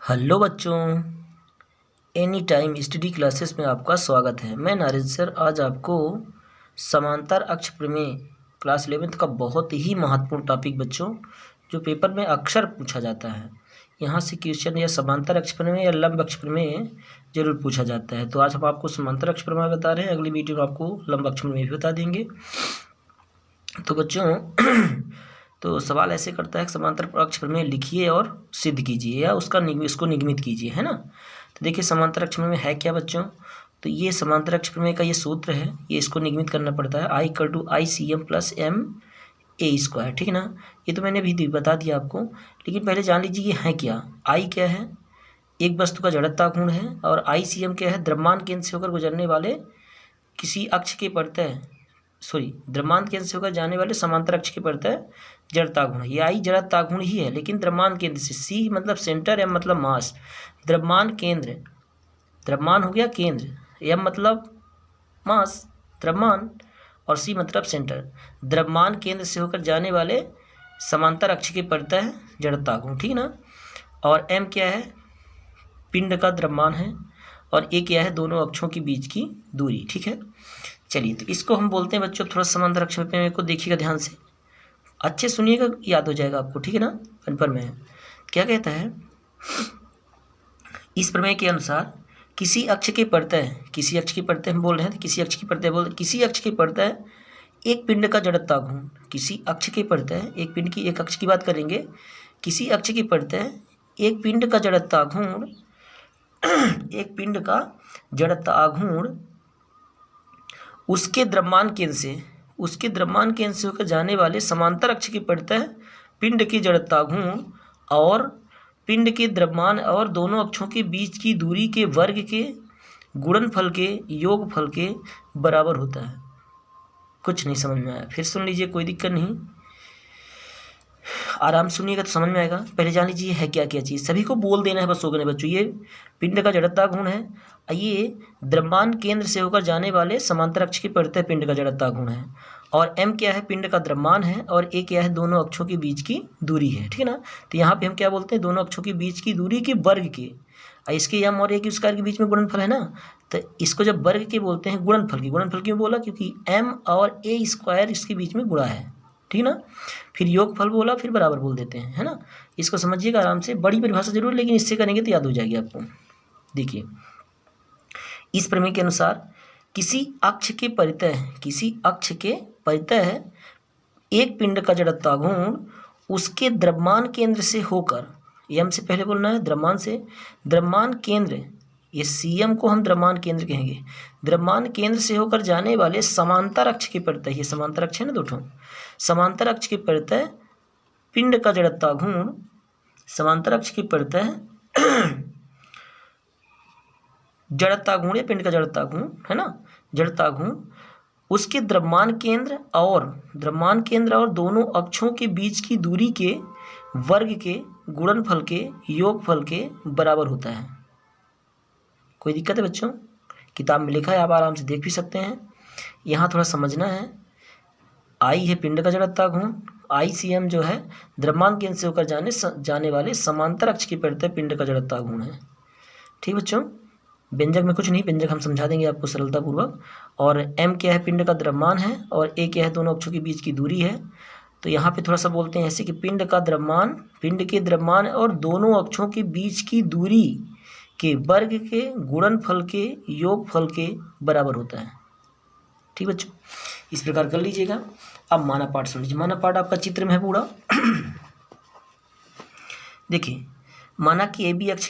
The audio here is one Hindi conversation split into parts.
हेलो बच्चों, एनी टाइम स्टडी क्लासेस में आपका स्वागत है। मैं नारिद सर आज आपको समांतर अक्ष प्रमेय क्लास 11th का बहुत ही महत्वपूर्ण टॉपिक बच्चों, जो पेपर में अक्सर पूछा जाता है। यहाँ से क्वेश्चन या समांतर अक्ष प्रमेय या लंब अक्ष प्रमेय जरूर पूछा जाता है। तो आज हम आपको समांतर अक्ष प्रमेय बता रहे हैं, अगली वीडियो में आपको लंब अक्ष प्रमेय भी बता देंगे। तो बच्चों तो सवाल ऐसे करता है कि समांतर अक्ष प्रमेय लिखिए और सिद्ध कीजिए या इसको निगमित कीजिए, है ना। तो देखिए समांतर अक्ष प्रमेय है क्या बच्चों। तो ये समांतर अक्ष प्रमेय का ये सूत्र है, ये इसको निगमित करना पड़ता है। I=ICM + MA², ठीक है ना। ये तो मैंने भी बता दिया आपको, लेकिन पहले जान लीजिए ये है क्या। I क्या है, एक वस्तु का जड़त्वा गुण है, और ICM क्या है, द्रव्यमान केंद्र से होकर गुजरने वाले किसी अक्ष के प्रत्यय द्रव्यमान केंद्र से होकर जाने वाले समांतर अक्ष के प्रत्यय जड़ता गुण। ये आई जड़ता गुण ही है, लेकिन द्रव्यमान केंद्र से। सी मतलब सेंटर, एम मतलब मास। द्रव्यमान केंद्र, द्रव्यमान हो गया केंद्र, एम मतलब मास द्रव्यमान, और सी मतलब सेंटर। द्रव्यमान केंद्र से होकर जाने वाले समांतर अक्ष के प्रत्यय जड़ता गुण, ठीक ना। और एम क्या है, पिंड का द्रव्यमान है, और ए क्या है, दोनों अक्षों के बीच की दूरी, ठीक है। चलिए, तो इसको हम बोलते हैं बच्चों, थोड़ा समांतर अक्ष प्रमेय को देखिएगा ध्यान से, अच्छे सुनिएगा, याद हो जाएगा आपको, ठीक है ना। कन्फर्म है। क्या कहता है, इस प्रमेय के अनुसार किसी अक्ष के प्रत्यय हम बोल रहे हैं, तो किसी अक्ष की प्रत्यय बोल, किसी अक्ष के प्रत्यय एक पिंड का जड़त्वा गुण, किसी अक्ष के प्रत्यय एक अक्ष की बात करेंगे, किसी अक्ष के प्रत्यय एक पिंड का जड़त्वा गुण, एक पिंड का जड़त्वा गुण उसके द्रव्यमान केंद्र से होकर जाने वाले समांतर अक्ष के प्रत्यय पिंड के जड़त्वा गुण और पिंड के द्रव्यमान और दोनों अक्षों के बीच की दूरी के वर्ग के गुणनफल के योगफल के बराबर होता है। कुछ नहीं समझ में आया, फिर सुन लीजिए, कोई दिक्कत नहीं, आराम सुनिएगा तो समझ में आएगा। पहले जान लीजिए है क्या क्या चीज़, सभी को बोल देना है बस, हो गए बच्चों। ये पिंड का जड़त्वा गुण है, ये द्रव्यमान केंद्र से होकर जाने वाले समांतर अक्ष के प्रत्यय पिंड का जड़त्वा गुण है, और m क्या है, पिंड का द्रव्यमान है, और a क्या है, दोनों अक्षों के बीच की दूरी है, ठीक है ना। तो यहाँ पे हम क्या बोलते हैं, दोनों अक्षों के बीच की दूरी के वर्ग के, इसके m और a के स्क्वायर के बीच में गुणनफल है ना, तो इसको जब वर्ग के बोलते हैं, गुणनफल क्यों बोला, क्योंकि m और a² इसके बीच में गुणा है, ठीक ना। फिर योगफल बोला, फिर बराबर बोल देते हैं, है ना। इसको समझिएगा आराम से, बड़ी परिभाषा जरूर, लेकिन इससे करेंगे तो याद हो जाएगी आपको। देखिए, इस प्रमेय के अनुसार किसी अक्ष के परितः एक पिंड का जड़त्वा गुण उसके द्रव्यमान केंद्र से होकर, एम से पहले बोलना है, द्रव्यमान केंद्र, ये सीएम को हम द्रव्यमान केंद्र कहेंगे, द्रव्यमान केंद्र से होकर जाने वाले समांतर अक्ष के प्रत्यय, ये समांतर अक्ष है ना, दो समांतर अक्ष के प्रत्यय पिंड का जड़त्वा गुण, समांतर अक्ष के प्रत्यय जड़त्वा गुण या पिंड का जड़त्वा गुण, है ना, जड़त्वा गुण उसके द्रव्यमान केंद्र और दोनों अक्षों के बीच की दूरी के वर्ग के गुणनफल के योगफल के बराबर होता है। कोई दिक्कत है बच्चों, किताब में लिखा है, आप आराम से देख भी सकते हैं। यहाँ थोड़ा समझना है, आई है पिंड का जड़त्वा गुण, ICM जो है द्रव्यमान केंद्र से होकर जाने वाले समांतर अक्ष के प्रत्यय पिंड का जड़त्वा गुण है, ठीक बच्चों। व्यंजक में कुछ नहीं, व्यंजक हम समझा देंगे आपको सरलतापूर्वक। और m क्या है, पिंड का द्रव्यमान है, और a क्या है, दोनों अक्षों के बीच की दूरी है। तो यहाँ पे थोड़ा सा बोलते हैं ऐसे कि पिंड के द्रव्यमान और दोनों अक्षों के बीच की दूरी के वर्ग के गुणनफल के योगफल के बराबर होता है, ठीक बच्चों। इस प्रकार कर लीजिएगा। अब माना पाठ सुन लीजिए, माना पाठ आपका चित्र में है पूरा। देखिए, माना कि AB अक्ष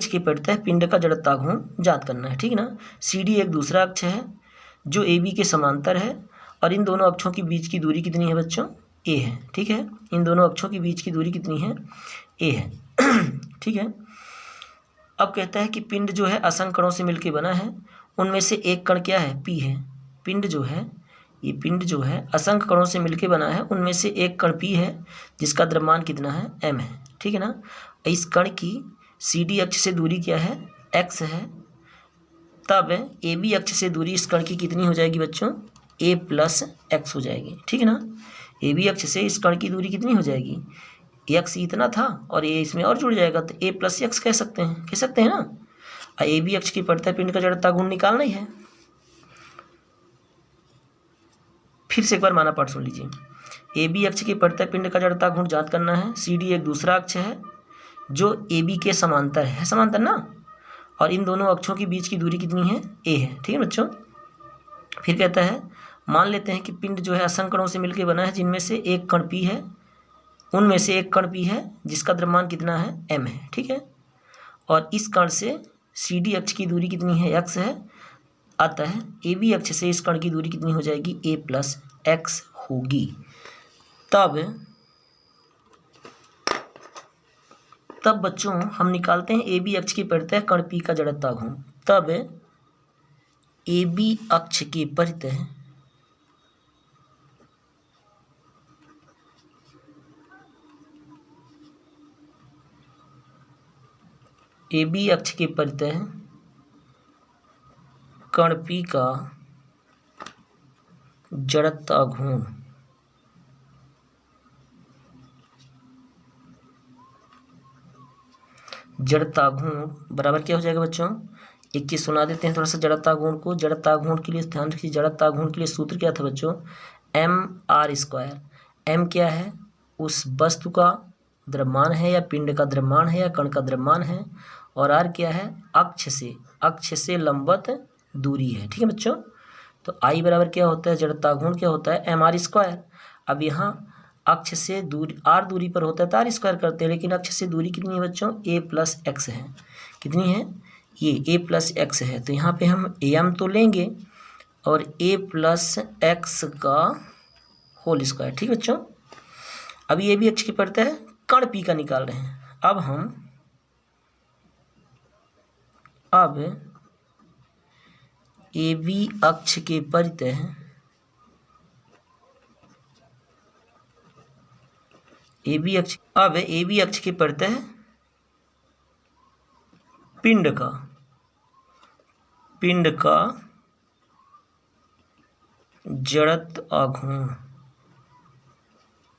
के प्रत्यय पिंड का जड़त्वा गुण ज्ञात करना है, ठीक ना। CD एक दूसरा अक्ष है जो AB के समांतर है, और इन दोनों अक्षों के बीच की दूरी कितनी है बच्चों, A है, ठीक है। इन दोनों अक्षों के बीच की दूरी कितनी है, A है, ठीक है। अब कहता है कि पिंड जो है असंख्य कणों से मिलकर बना है, उनमें से एक कण क्या है, P है। पिंड जो है असंख्य कणों से मिलकर बना है, उनमें से एक कण P है जिसका द्रव्यमान कितना है, m है, ठीक है ना। इस कण की CD अक्ष से दूरी क्या है, x है, तब AB अक्ष से दूरी इस कण की कितनी हो जाएगी बच्चों, a + x हो जाएगी, ठीक है ना। AB अक्ष से इस कण की दूरी कितनी हो जाएगी, एक्स इतना था और ए इसमें और जुड़ जाएगा तो ए प्लस एक्स कह सकते हैं ना। ए बी अक्ष की परितः पिंड का जड़ता गुण निकालना ही है। फिर से एक बार माना पाठ सुन लीजिए। ए बी अक्ष की परितः पिंड का जड़ता गुण ज्ञात करना है। सी डी एक दूसरा अक्ष है जो ए बी के समांतर है, समांतर ना, और इन दोनों अक्षों के बीच की दूरी कितनी है, ए है। ठीक है बच्चों। फिर कहता है मान लेते हैं कि पिंड जो है असंख्य कणों से मिलकर बना है, जिनमें से एक कण पी है, उनमें से एक कण पी है जिसका द्रव्यमान कितना है, m है। ठीक है, और इस कण से सी डी अक्ष की दूरी कितनी है, x है। अतः ए बी अक्ष से इस कण की दूरी कितनी हो जाएगी, a प्लस एक्स होगी। तब बच्चों हम निकालते हैं ए बी अक्ष की परितः कण पी का जड़ता गुण। तब ए बी अक्ष की परितः ए बी अक्ष के परितः कण पी का जड़ता घूर्ण बराबर क्या हो जाएगा बच्चों, एक चीज सुना देते हैं थोड़ा सा जड़ता घूर्ण को। जड़ता घूर्ण के लिए ध्यान रखिए, जड़ता घूर्ण के लिए सूत्र क्या था बच्चों, mr²। m क्या है, उस वस्तु का द्रव्यमान है या पिंड का द्रव्यमान है या कण का द्रव्यमान है, और r क्या है, अक्ष से लंबवत दूरी है। ठीक है बच्चों। तो I बराबर क्या होता है, जड़ता घूर्ण क्या होता है, mr²। अब यहाँ अक्ष से दूरी r दूरी पर होता है तो r² करते हैं, लेकिन अक्ष से दूरी कितनी है बच्चों, a प्लस एक्स है। कितनी है, ये a प्लस एक्स है। तो यहाँ पे हम am तो लेंगे और a प्लस एक्स का होल स्क्वायर। ठीक है बच्चों। अभी ये भी अक्ष की परितः है, कण पी का निकाल रहे हैं। अब ए बी अक्ष के परितः ए बी अक्ष के परितः पिंड का जड़ता घूर्ण।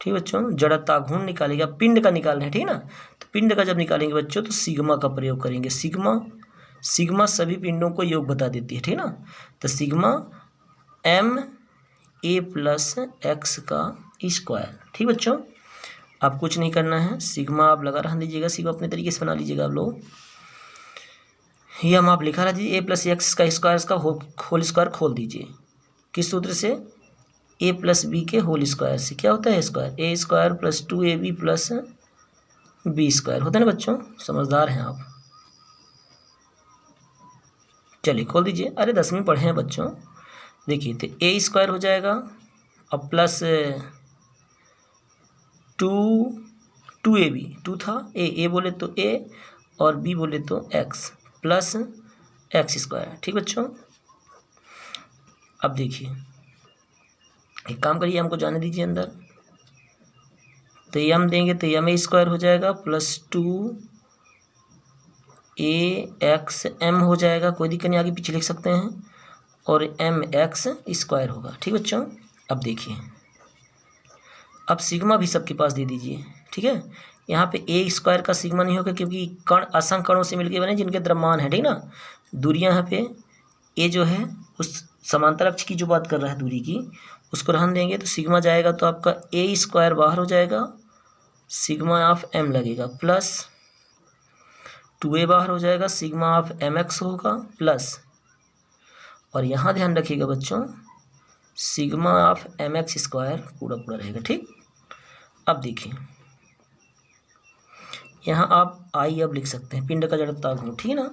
ठीक बच्चों, जड़ता घूर्ण निकालेगा, पिंड का निकाल रहे हैं। ठीक है ना। तो पिंड का जब निकालेंगे बच्चों तो सिग्मा का प्रयोग करेंगे। सिग्मा सभी पिंडों को योग बता देती है। ठीक है ना। तो sigma m a plus x का स्क्वायर। ठीक बच्चों, आप कुछ नहीं करना है, सिग्मा आप लगा रह दीजिएगा, सिग्मा अपने तरीके से बना लीजिएगा आप लोग। ये हम आप लिखा रह दीजिए, a प्लस एक्स का स्क्वायर का होल स्क्वायर खोल दीजिए। किस सूत्र से, a प्लस बी के होल स्क्वायर से। क्या होता है square, a² plus 2ab plus b² होता है ना बच्चों, समझदार हैं आप। चलिए खोल दीजिए, अरे 10वीं पढ़े हैं बच्चों। देखिए तो a² हो जाएगा अब प्लस 2ab, 2 था, a बोले तो a और b बोले तो x प्लस x²। ठीक बच्चों। अब देखिए एक काम करिए, हमको जाने दीजिए अंदर। तो m देंगे तो m² हो जाएगा प्लस 2axm हो जाएगा, कोई दिक्कत नहीं, आगे पीछे लिख सकते हैं, और mx² होगा। ठीक बच्चों। अब देखिए, अब सिग्मा भी सबके पास दे दीजिए। ठीक है, यहाँ पे a² का सिग्मा नहीं होगा क्योंकि कण असंख्य कणों से मिलकर बने जिनके द्रव्यमान है। ठीक ना, दूरियां यहाँ पे a जो है उस समांतर अक्ष की जो बात कर रहा है दूरी की, उसको रहने देंगे तो सिग्मा जाएगा तो आपका a² बाहर हो जाएगा, सिग्मा ऑफ m लगेगा, प्लस 2a बाहर हो जाएगा, सिग्मा ऑफ mx होगा, प्लस, और यहाँ ध्यान रखिएगा बच्चों, सिग्मा ऑफ mx² पूरा रहेगा। ठीक। अब देखिए यहाँ आप I अब लिख सकते हैं, पिंड का जड़ता घूर्ण। ठीक है ना।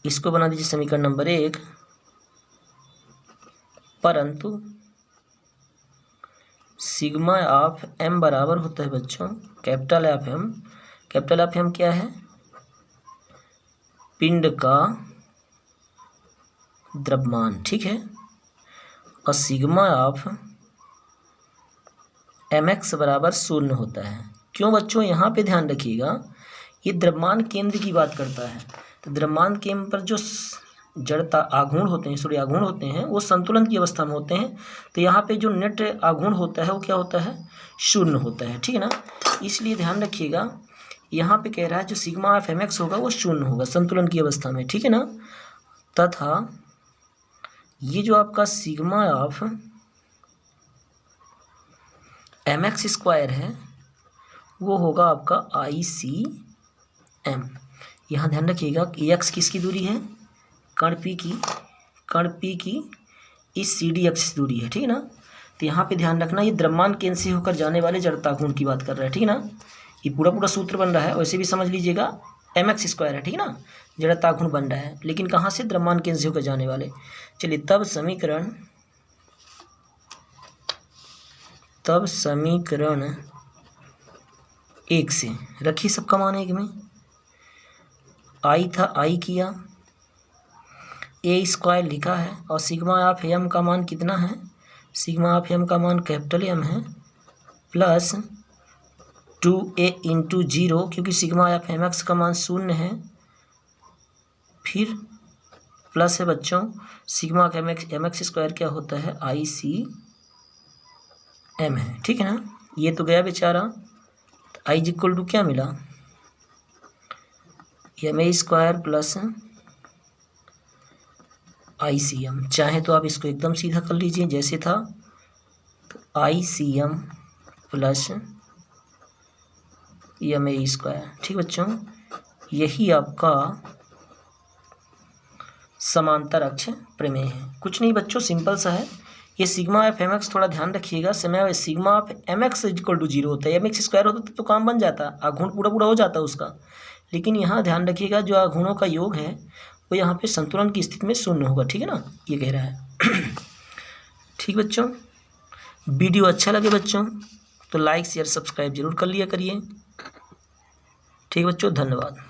इसको बना दीजिए समीकरण नंबर 1। परंतु सिग्मा ऑफ m बराबर होता है बच्चों capital of m। Capital of m क्या है, पिंड का द्रव्यमान। ठीक है, और सिग्मा ऑफ mx बराबर 0 होता है। क्यों बच्चों, यहाँ पे ध्यान रखिएगा, ये द्रव्यमान केंद्र की बात करता है। तो द्रव्यमान केंद्र पर जो जड़ता आघूर्ण होते हैं, सॉरी आघूर्ण होते हैं, वो संतुलन की अवस्था में होते हैं। तो यहाँ पे जो नेट आघूर्ण होता है वो क्या होता है, शून्य होता है, ठीक है ना। इसलिए ध्यान रखिएगा, यहाँ पे कह रहा है जो सिग्मा ऑफ mx होगा वो शून्य होगा संतुलन की अवस्था में, ठीक है ना। तथा ये जो आपका सिग्मा ऑफ mx स्क्वायर है वो होगा आपका ICM। यहाँ ध्यान रखिएगा कि x किसकी दूरी है, कण P की इस CD एक्सिस दूरी है, ठीक है ना। तो यहाँ पे ध्यान रखना, ये द्रव्यमान केंद्र से होकर जाने वाले जड़ता गुण की बात कर रहा है, ठीक है ना। ये पूरा सूत्र बन रहा है, वैसे भी समझ लीजिएगा mx स्क्वायर है, ठीक है ना, जड़ता गुण बन रहा है, लेकिन कहाँ से, द्रव्यमान केंद्र से होकर जाने वाले। चलिए तब समीकरण 1 से रखिए सबका मान 1 में, आई था आई किया, ए स्क्वायर लिखा है और सिग्मा ऑफ एम का मान कितना है, सिग्मा ऑफ एम का मान कैपिटल एम है प्लस 2a इंटू 0, क्योंकि सिग्मा ऑफ एम एक्स का मान 0 है, फिर प्लस है बच्चों sigma of M X square क्या होता है, ICM है, ठीक है ना। ये तो गया बेचारा, तो आई इक्वल टू क्या मिला, MA स्क्वायर प्लस ICM। चाहे तो आप इसको एकदम सीधा कर लीजिए जैसे था, तो ICM प्लस MA स्क्वायर, ठीक बच्चों। यही आपका समांतर अक्ष प्रमेय है, कुछ नहीं बच्चों, सिंपल सा है। ये सिग्मा ऑफ एम एक्स थोड़ा ध्यान रखिएगा, समय sigma of M X equal to 0 होता है, MX स्क्वायर होता तो काम बन जाता, आघूर्ण पूरा हो जाता उसका। लेकिन यहाँ ध्यान रखिएगा जो आघूर्णों का योग है वो यहाँ पे संतुलन की स्थिति में 0 होगा, ठीक है ना, ये कह रहा है। ठीक बच्चों, वीडियो अच्छा लगे बच्चों तो लाइक शेयर सब्सक्राइब जरूर कर लिया करिए। ठीक बच्चों, धन्यवाद।